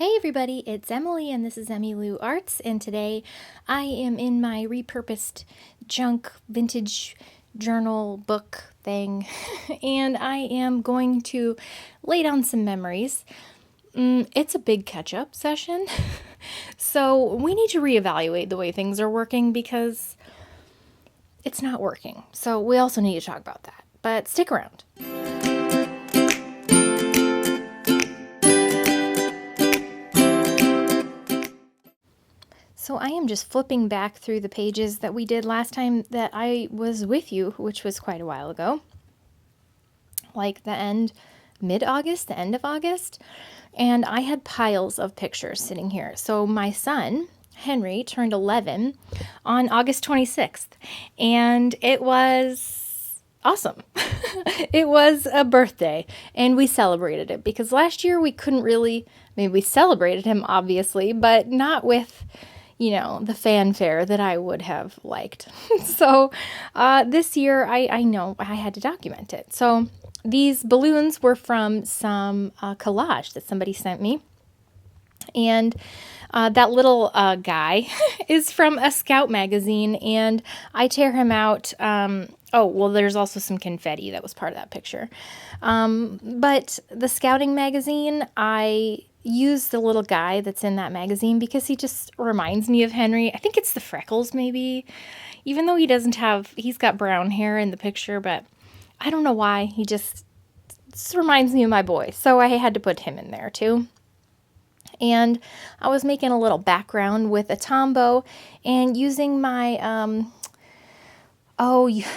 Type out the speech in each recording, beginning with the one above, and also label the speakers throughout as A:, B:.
A: Hey everybody, it's Emily and this is Emmylou Arts, and today I am in my repurposed junk vintage journal book thing and I am going to lay down some memories. It's a big catch-up session, so we need to reevaluate the way things are working because it's not working. So we also need to talk about that, but stick around. So I am just flipping back through the pages that we did last time that I was with you, which was quite a while ago. Like the end, mid-August, the end of August. And I had piles of pictures sitting here. So my son, Henry, turned 11 on August 26th. And it was awesome. It was a birthday and we celebrated it because last year we couldn't really, we celebrated him obviously, but not with the fanfare that I would have liked. So this year, I know I had to document it. So these balloons were from some collage that somebody sent me. And that little guy is from a Scout magazine, and I tear him out. Oh, well, there's also some confetti that was part of that picture. But the Scouting magazine, I use the little guy that's in that magazine because he just reminds me of Henry. I think it's the freckles maybe, even though he's got brown hair in the picture, but I don't know why. He just reminds me of my boy. So I had to put him in there too. And I was making a little background with a Tombow and using my,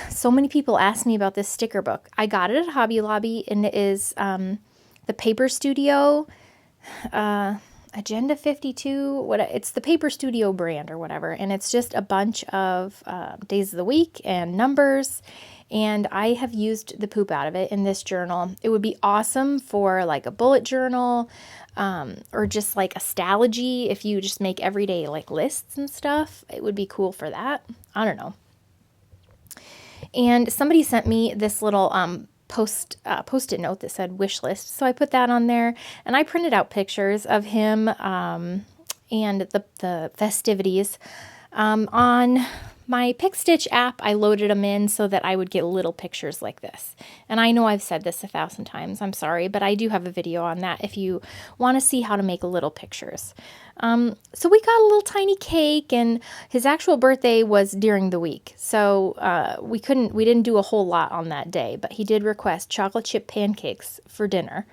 A: so many people asked me about this sticker book. I got it at Hobby Lobby, and it is the Paper Studio Agenda 52, it's the Paper Studio brand or whatever, and it's just a bunch of days of the week and numbers, and I have used the poop out of it in this journal. It would be awesome for like a bullet journal, or just like a stalogy if you just make everyday like lists and stuff. It would be cool for that. I don't know. And somebody sent me this little post-it note that said wish list. So I put that on there, and I printed out pictures of him and the festivities. On my Pick Stitch app, I loaded them in so that I would get little pictures like this. And I know I've said this 1,000 times, I'm sorry, but I do have a video on that if you want to see how to make little pictures. So we got a little tiny cake, and his actual birthday was during the week. So we didn't do a whole lot on that day, but he did request chocolate chip pancakes for dinner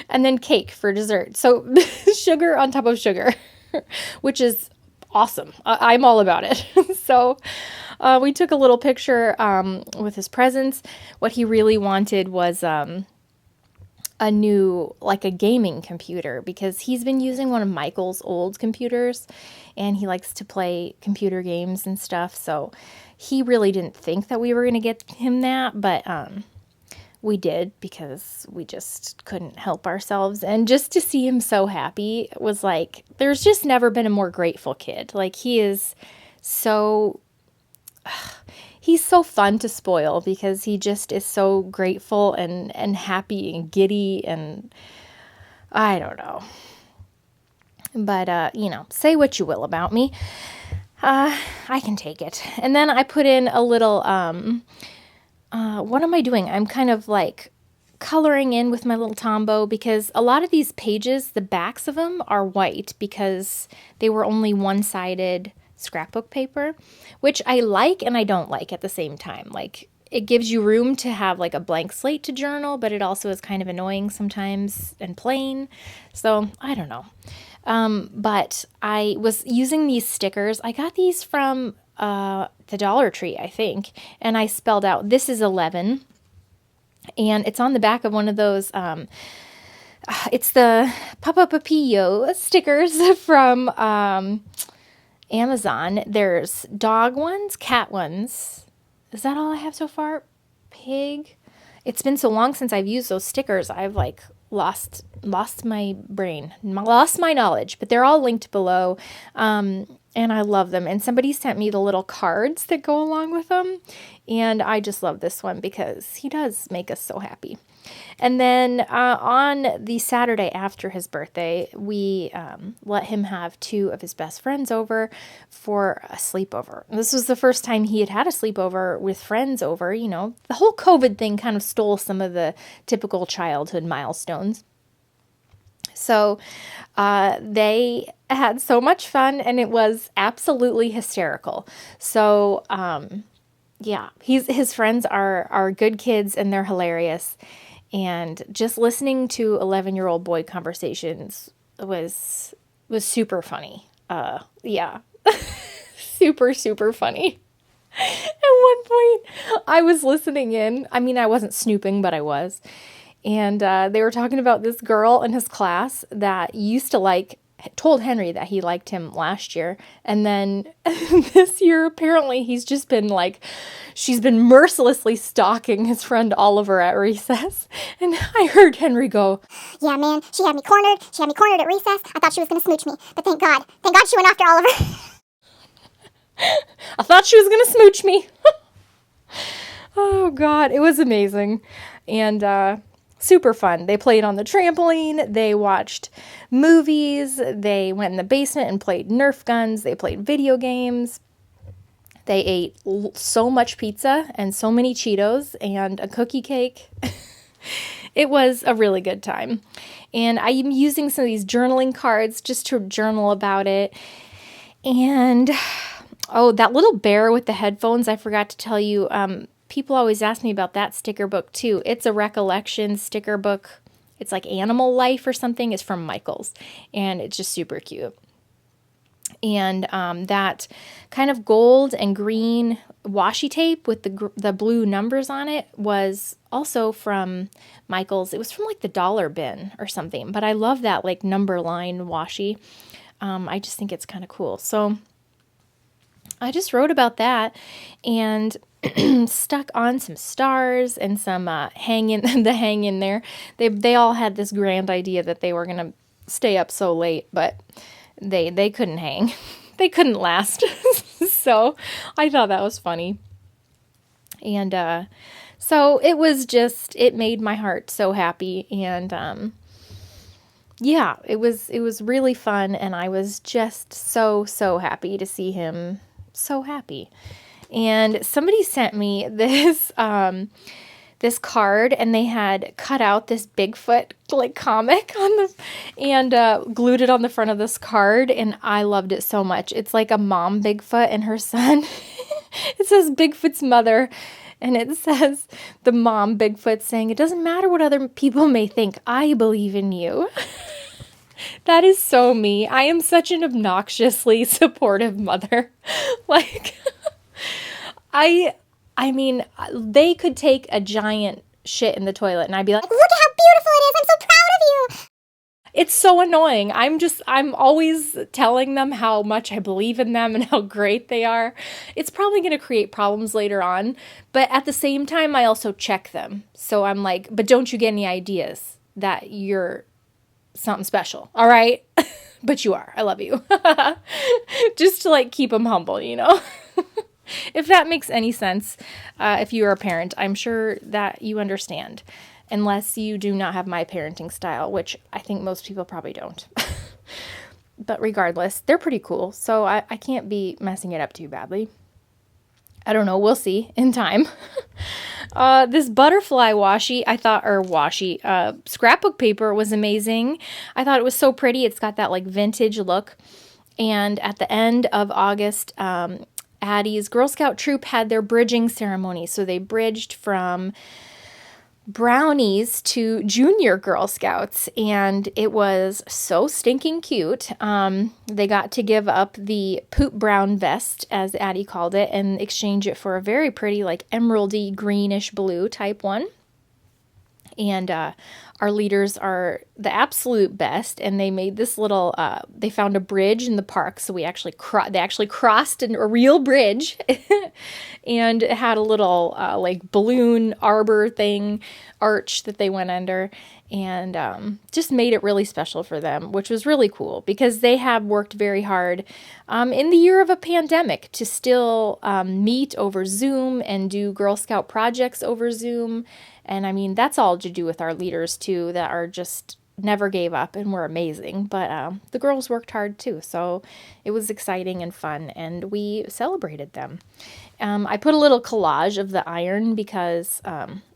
A: and then cake for dessert. So sugar on top of sugar, which is awesome. I'm all about it. So we took a little picture with his presents. What he really wanted was a new, like a gaming computer, because he's been using one of Michael's old computers and he likes to play computer games and stuff. So he really didn't think that we were going to get him that, but we did because we just couldn't help ourselves. And just to see him so happy was like, there's just never been a more grateful kid. Like he's so fun to spoil because he just is so grateful and happy and giddy, and I don't know. But, say what you will about me. I can take it. And then I put in a little, what am I doing? I'm kind of like coloring in with my little Tombow because a lot of these pages, the backs of them are white because they were only one-sided scrapbook paper, which I like and I don't like at the same time. Like it gives you room to have like a blank slate to journal, but it also is kind of annoying sometimes and plain. So I don't know. But I was using these stickers. I got these from the Dollar Tree, I think, and I spelled out this is 11, and it's on the back of one of those. It's the PPAPPAPPIYO stickers from Amazon. There's dog ones, cat ones. Is that all I have so far? Pig. It's been so long since I've used those stickers. I've like lost my brain, lost my knowledge, but they're all linked below. And I love them. And somebody sent me the little cards that go along with them. And I just love this one because he does make us so happy. And then on the Saturday after his birthday, we let him have 2 of his best friends over for a sleepover. This was the first time he had had a sleepover with friends over. You know, the whole COVID thing kind of stole some of the typical childhood milestones. So they had so much fun, and it was absolutely hysterical. So yeah, his friends are good kids, and they're hilarious. And just listening to 11-year-old boy conversations was super funny. Yeah, super, super funny. At one point, I was listening in. I mean, I wasn't snooping, but I was. And they were talking about this girl in his class that used to told Henry that he liked him last year. And then this year, apparently, he's just been she's been mercilessly stalking his friend Oliver at recess. And I heard Henry go,
B: "Yeah, man, she had me cornered. She had me cornered at recess. I thought she was going to smooch me. But thank God she went after Oliver."
A: I thought she was going to smooch me. Oh, God, it was amazing. And, super fun. They played on the trampoline. They watched movies. They went in the basement and played Nerf guns. They played video games. They ate so much pizza and so many Cheetos and a cookie cake. It was a really good time. And I'm using some of these journaling cards just to journal about it. And, oh, that little bear with the headphones, I forgot to tell you, people always ask me about that sticker book too. It's a recollection sticker book. It's like Animal Life or something. It's from Michaels, and it's just super cute. And that kind of gold and green washi tape with the blue numbers on it was also from Michaels. It was from like the dollar bin or something, but I love that like number line washi. I just think it's kind of cool. So I just wrote about that and stuck on some stars and some hang in there. They all had this grand idea that they were gonna stay up so late, but they couldn't hang. They couldn't last. So I thought that was funny. And so it made my heart so happy. And yeah, it was really fun, and I was just so happy to see him so happy. And somebody sent me this this card, and they had cut out this Bigfoot like comic and glued it on the front of this card, and I loved it so much. It's like a mom Bigfoot and her son. It says Bigfoot's mother, and it says the mom Bigfoot saying, "It doesn't matter what other people may think, I believe in you." That is so me. I am such an obnoxiously supportive mother. Like, I mean, they could take a giant shit in the toilet and I'd be like,
B: "Look at how beautiful it is. I'm so proud of you."
A: It's so annoying. I'm always telling them how much I believe in them and how great they are. It's probably going to create problems later on, but at the same time, I also check them. So I'm like, but don't you get any ideas that you're something special, all right? But you are. I love you. Just to like keep them humble, you know? If that makes any sense, if you are a parent, I'm sure that you understand. Unless you do not have my parenting style, which I think most people probably don't. But regardless, they're pretty cool, so I can't be messing it up too badly. I don't know, we'll see in time. This butterfly washi, scrapbook paper was amazing. I thought it was so pretty. It's got that like vintage look. And at the end of August, Addie's Girl Scout troop had their bridging ceremony. So they bridged from brownies to junior Girl Scouts, and it was so stinking cute. They got to give up the poop brown vest, as Addie called it, and exchange it for a very pretty, like emeraldy greenish blue type one. And our leaders are the absolute best, and they made this little, they found a bridge in the park, so they actually crossed a real bridge, and it had a little, like balloon arbor thing, arch that they went under, and just made it really special for them, which was really cool because they have worked very hard in the year of a pandemic to still meet over Zoom and do Girl Scout projects over Zoom. And I mean, that's all to do with our leaders too, that are just never gave up and were amazing. But the girls worked hard too, so it was exciting and fun, and we celebrated them. I put a little collage of the iron because,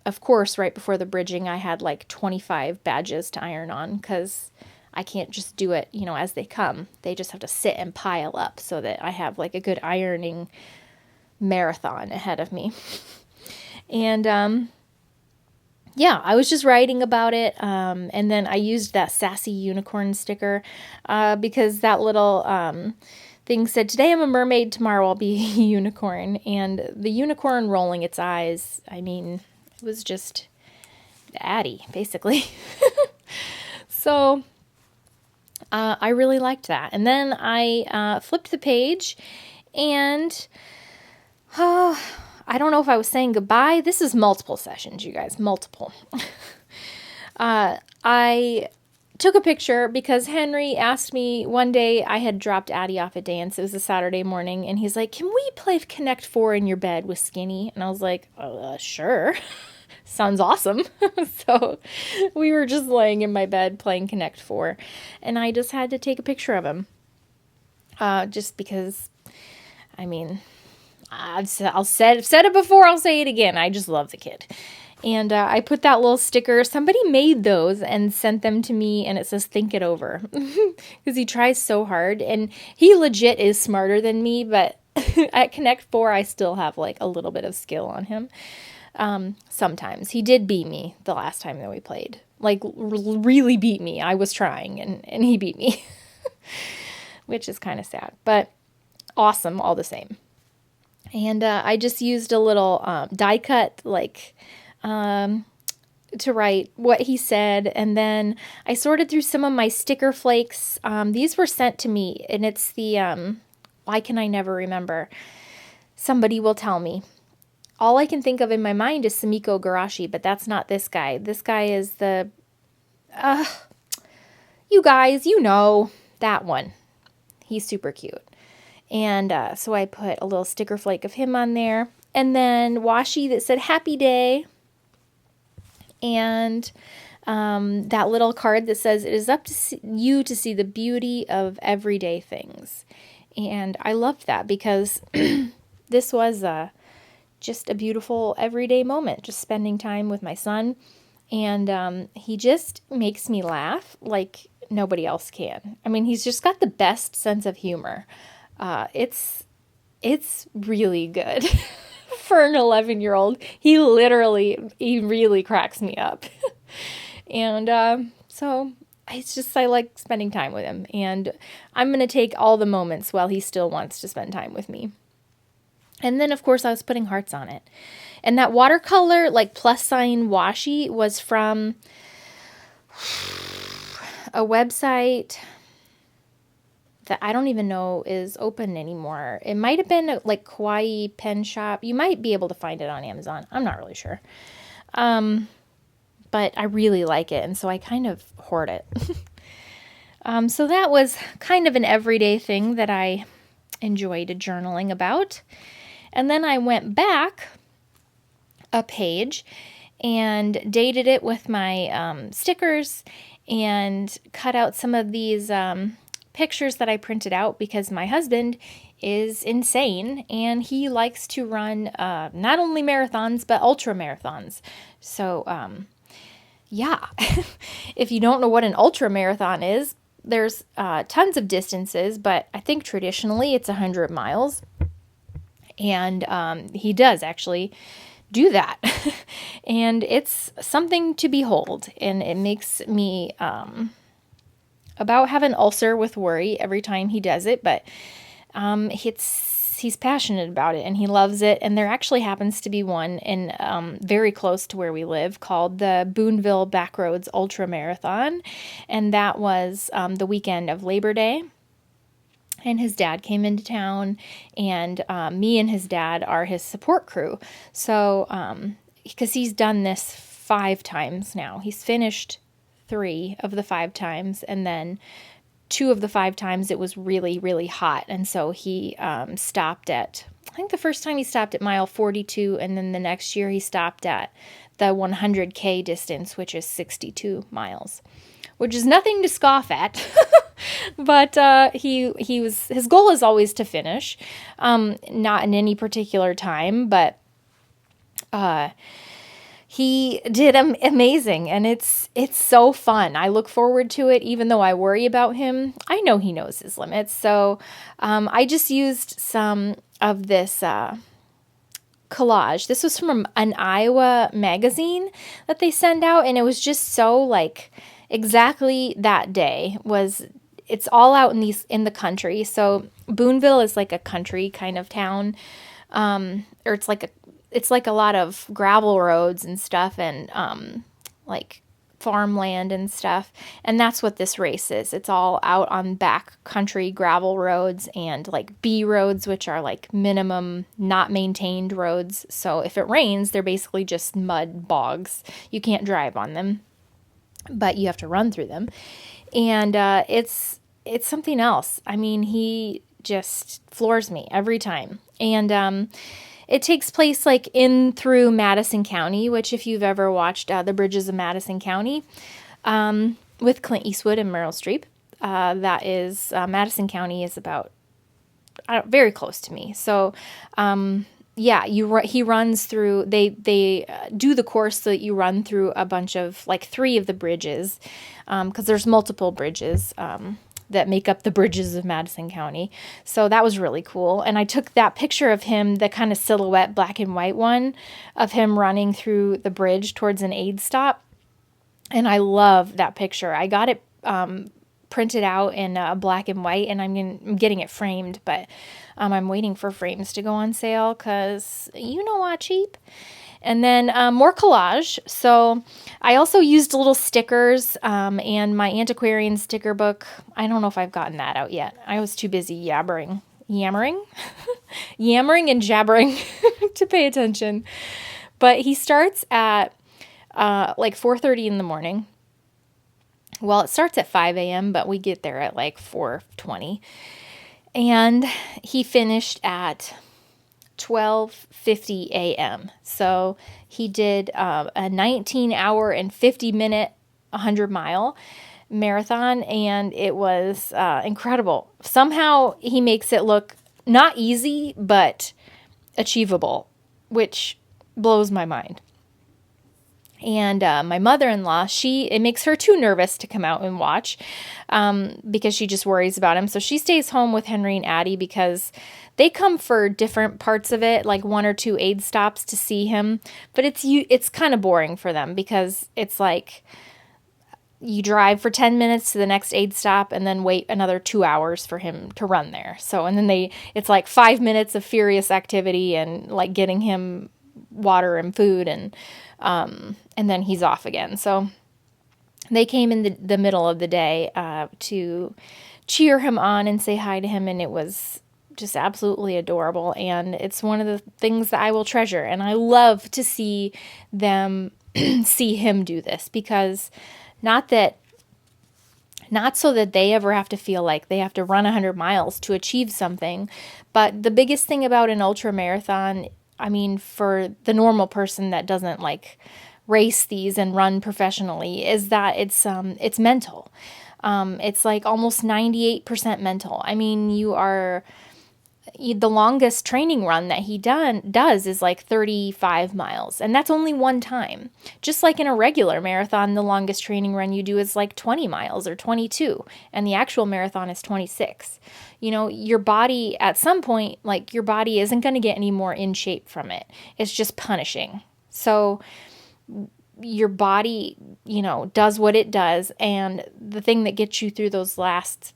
A: of course, right before the bridging, I had like 25 badges to iron on because I can't just do it, you know, as they come. They just have to sit and pile up so that I have like a good ironing marathon ahead of me. And yeah, I was just writing about it, and then I used that sassy unicorn sticker because that little thing said, "Today I'm a mermaid, tomorrow I'll be a unicorn." And the unicorn rolling its eyes, I mean, it was just Addie, basically. So I really liked that. And then I flipped the page, and I don't know if I was saying goodbye. This is multiple sessions, you guys, multiple. I took a picture because Henry asked me one day. I had dropped Addie off at dance. It was a Saturday morning, and he's like, "Can we play Connect 4 in your bed with Skinny?" And I was like, sure. Sounds awesome. So we were just laying in my bed playing Connect 4, and I just had to take a picture of him. Just because, I mean, I've said it before, I'll say it again. I just love the kid. And I put that little sticker. Somebody made those and sent them to me, and it says, "Think it over." Because he tries so hard, and he legit is smarter than me, but at Connect 4, I still have like a little bit of skill on him. Sometimes. He did beat me the last time that we played. Like, really beat me. I was trying, and he beat me. Which is kind of sad, but awesome all the same. And I just used a little die cut, like, to write what he said. And then I sorted through some of my sticker flakes. These were sent to me, and it's the, why can I never remember? Somebody will tell me. All I can think of in my mind is Sumiko Garashi, but that's not this guy. This guy is the, you guys, you know, that one. He's super cute. And so I put a little sticker flake of him on there. And then washi that said "Happy Day." And that little card that says, "It is up to you to see the beauty of everyday things." And I loved that because this was just a beautiful everyday moment, just spending time with my son. And he just makes me laugh like nobody else can. I mean, he's just got the best sense of humor. It's really good for an 11-year-old. He really cracks me up. And so I like spending time with him. And I'm going to take all the moments while he still wants to spend time with me. And then, of course, I was putting hearts on it. And that watercolor, like, plus sign washi was from a website that I don't even know is open anymore. It might have been like Kawaii Pen Shop. You might be able to find it on Amazon. I'm not really sure. But I really like it, and so I kind of hoard it. So that was kind of an everyday thing that I enjoyed journaling about. And then I went back a page and dated it with my stickers and cut out some of these pictures that I printed out because my husband is insane and he likes to run not only marathons but ultra marathons. So yeah, if you don't know what an ultra marathon is, there's tons of distances, but I think traditionally it's 100 miles. And he does actually do that. And it's something to behold. And it makes me about have an ulcer with worry every time he does it. But he's passionate about it and he loves it. And there actually happens to be one in very close to where we live called the Boonville Backroads Ultra Marathon. And that was the weekend of Labor Day. And his dad came into town, and me and his dad are his support crew. So, because he's done this 5 times now. He's finished 3 of the 5 times, and then 2 of the 5 times it was really, really hot, and so he stopped at, I think the first time he stopped at mile 42, and then the next year he stopped at the 100K distance, which is 62 miles, which is nothing to scoff at. But his goal is always to finish, not in any particular time, but he did amazing, and it's so fun. I look forward to it, even though I worry about him. I know he knows his limits, so I just used some of this collage. This was from an Iowa magazine that they send out, and it was just so like exactly that day was. It's all out in the country. So Boonville is like a country kind of town, or it's like a lot of gravel roads and stuff, and like farmland and stuff. And that's what this race is. It's all out on back country gravel roads and like B roads, which are like minimum not maintained roads. So if it rains, they're basically just mud bogs. You can't drive on them, but you have to run through them. And it's something else. I mean, he just floors me every time. And it takes place like in through Madison County, which if you've ever watched The Bridges of Madison County with Clint Eastwood and Meryl Streep, that is, Madison County is about very close to me. So yeah, he runs through, they do the course so that you run through a bunch of, like 3 of the bridges, because there's multiple bridges that make up the Bridges of Madison County. So that was really cool. And I took that picture of him, the kind of silhouette black and white one, of him running through the bridge towards an aid stop. And I love that picture. I got it printed out in black and white, and I'm getting it framed, but I'm waiting for frames to go on sale because you know what, cheap. And then more collage. So I also used little stickers and my Antiquarian sticker book. I don't know if I've gotten that out yet. I was too busy yammering and jabbering to pay attention. But he starts at like 4:30 in the morning. Well, it starts at 5 a.m., but we get there at like 4:20. And he finished at 12:50 a.m. So he did a 19-hour and 50-minute 100-mile marathon, and it was incredible. Somehow he makes it look not easy, but achievable, which blows my mind. And my mother-in-law, it makes her too nervous to come out and watch because she just worries about him. So she stays home with Henry and Addie because they come for different parts of it, like 1 or 2 aid stops to see him. But it's kind of boring for them because it's like you drive for 10 minutes to the next aid stop and then wait another 2 hours for him to run there. So, and then it's like 5 minutes of furious activity and like getting him water and food, and then he's off again. So they came in the middle of the day to cheer him on and say hi to him, and it was just absolutely adorable. And it's one of the things that I will treasure, and I love to see them see him do this, because not so that they ever have to feel like they have to run 100 miles to achieve something, but the biggest thing about an ultra marathon, I mean, for the normal person that doesn't like race these and run professionally, is that it's mental. It's like almost 98% mental. I mean, the longest training run that he does is like 35 miles, and that's only one time. Just like in a regular marathon, the longest training run you do is like 20 miles or 22, and the actual marathon is 26. You know, your body, at some point, like your body isn't going to get any more in shape from it. It's just punishing. So your body, does what it does, and the thing that gets you through those last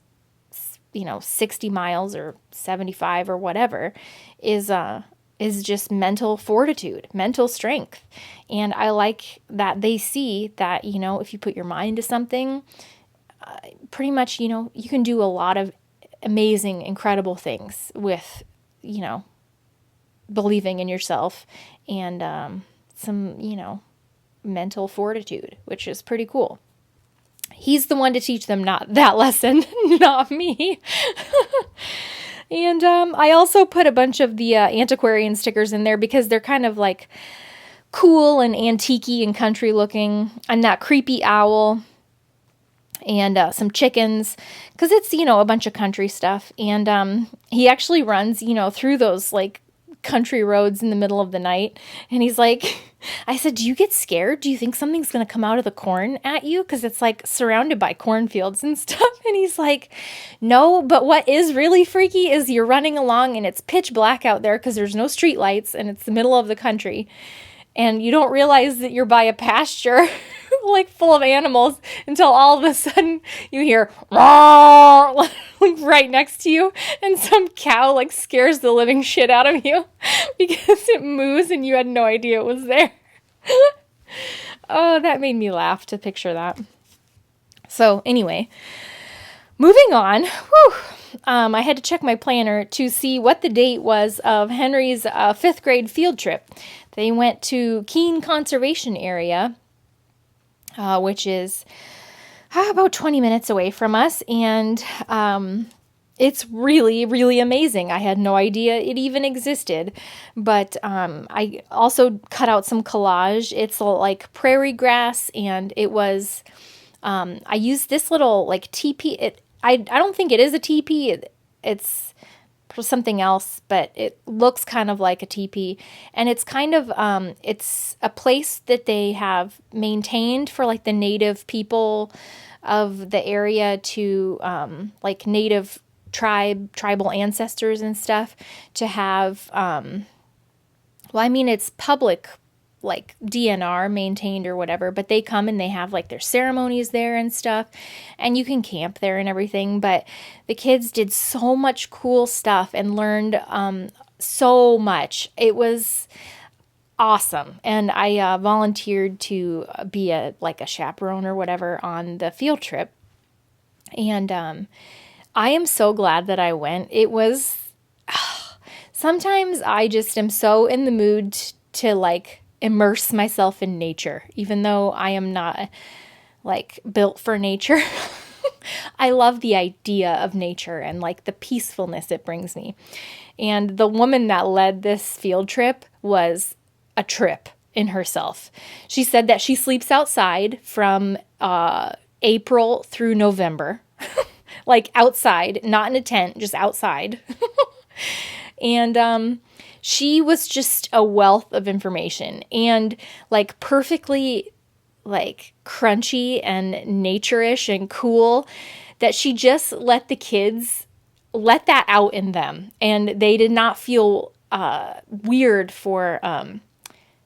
A: 60 miles or 75 or whatever is just mental fortitude, mental strength. And I like that they see that, if you put your mind to something, pretty much, you can do a lot of amazing, incredible things with, believing in yourself and some, mental fortitude, which is pretty cool. He's the one to teach them not that lesson, not me. And I also put a bunch of the Antiquarian stickers in there because they're kind of like cool and antique-y and country looking. And that creepy owl and some chickens, because it's, you know, a bunch of country stuff. And he actually runs, you know, through those like country roads in the middle of the night. And he's like, I said, do you get scared? Do you think something's going to come out of the corn at you? Because it's like surrounded by cornfields and stuff. And he's like, no, but what is really freaky is you're running along and it's pitch black out there because there's no street lights and it's the middle of the country. And you don't realize that you're by a pasture like full of animals until all of a sudden you hear like right next to you, and some cow like scares the living shit out of you because it moves and you had no idea it was there. Oh, that made me laugh to picture that. So anyway, moving on. Whew. I had to check my planner to see what the date was of Henry's 5th grade field trip. They went to Keene Conservation Area, which is about 20 minutes away from us, and it's really, really amazing. I had no idea it even existed, but I also cut out some collage. It's like prairie grass, and it was, I used this little like teepee. I don't think it is a teepee. It's something else, but it looks kind of like a teepee, and it's kind of it's a place that they have maintained for like the native people of the area to like native tribal ancestors and stuff to have well, I mean, it's public like DNR maintained or whatever, but they come and they have like their ceremonies there and stuff, and you can camp there and everything. But the kids did so much cool stuff and learned so much. It was awesome. And I volunteered to be a chaperone or whatever on the field trip. And I am so glad that I went. It was sometimes I just am so in the mood to like immerse myself in nature, even though I am not like built for nature. I love the idea of nature and like the peacefulness it brings me. And the woman that led this field trip was a trip in herself. She said that she sleeps outside from April through November, like outside, not in a tent, just outside. And she was just a wealth of information and like perfectly like crunchy and nature-ish and cool, that she just let the kids let that out in them, and they did not feel weird for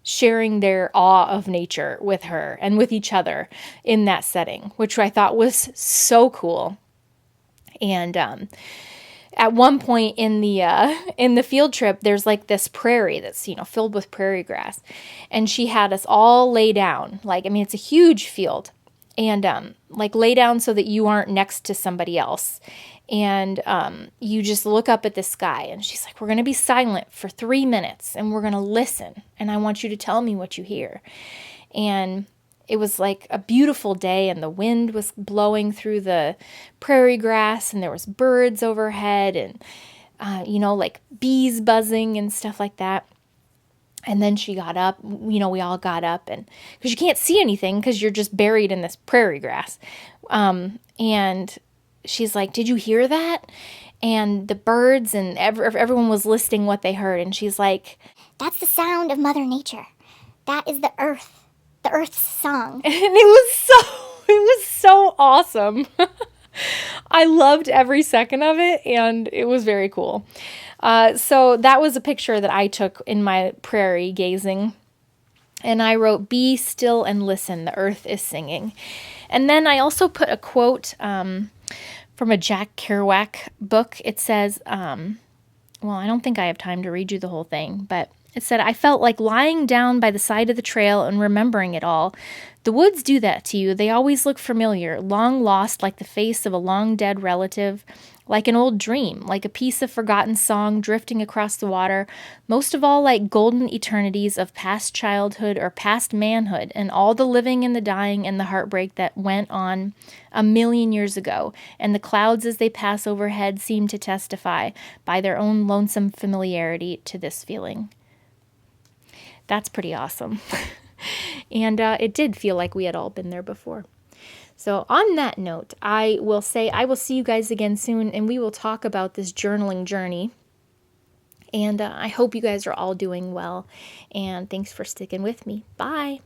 A: sharing their awe of nature with her and with each other in that setting, which I thought was so cool. And at one point in the field trip, there's like this prairie that's, you know, filled with prairie grass, and she had us all lay down. Like, I mean, it's a huge field, and like lay down so that you aren't next to somebody else, and you just look up at the sky. And she's like, we're going to be silent for 3 minutes, and we're going to listen, and I want you to tell me what you hear. And it was like a beautiful day, and the wind was blowing through the prairie grass, and there was birds overhead, and you know, like bees buzzing and stuff like that. And then she got up, you know, we all got up, and because you can't see anything because you're just buried in this prairie grass. And she's like, did you hear that? And the birds and everyone was listing what they heard. And she's like,
B: That's the sound of Mother Nature. That is the Earth's song.
A: And it was so awesome. I loved every second of it, and it was very cool. So that was a picture that I took in my prairie gazing. And I wrote, be still and listen, the earth is singing. And then I also put a quote from a Jack Kerouac book. It says, well, I don't think I have time to read you the whole thing, but It said, I felt like lying down by the side of the trail and remembering it all. The woods do that to you. They always look familiar, long lost like the face of a long dead relative, like an old dream, like a piece of forgotten song drifting across the water, most of all like golden eternities of past childhood or past manhood and all the living and the dying and the heartbreak that went on a million years ago, and the clouds as they pass overhead seem to testify by their own lonesome familiarity to this feeling. That's pretty awesome. And it did feel like we had all been there before. So on that note, I will say I will see you guys again soon, and we will talk about this journaling journey. And I hope you guys are all doing well. And thanks for sticking with me. Bye.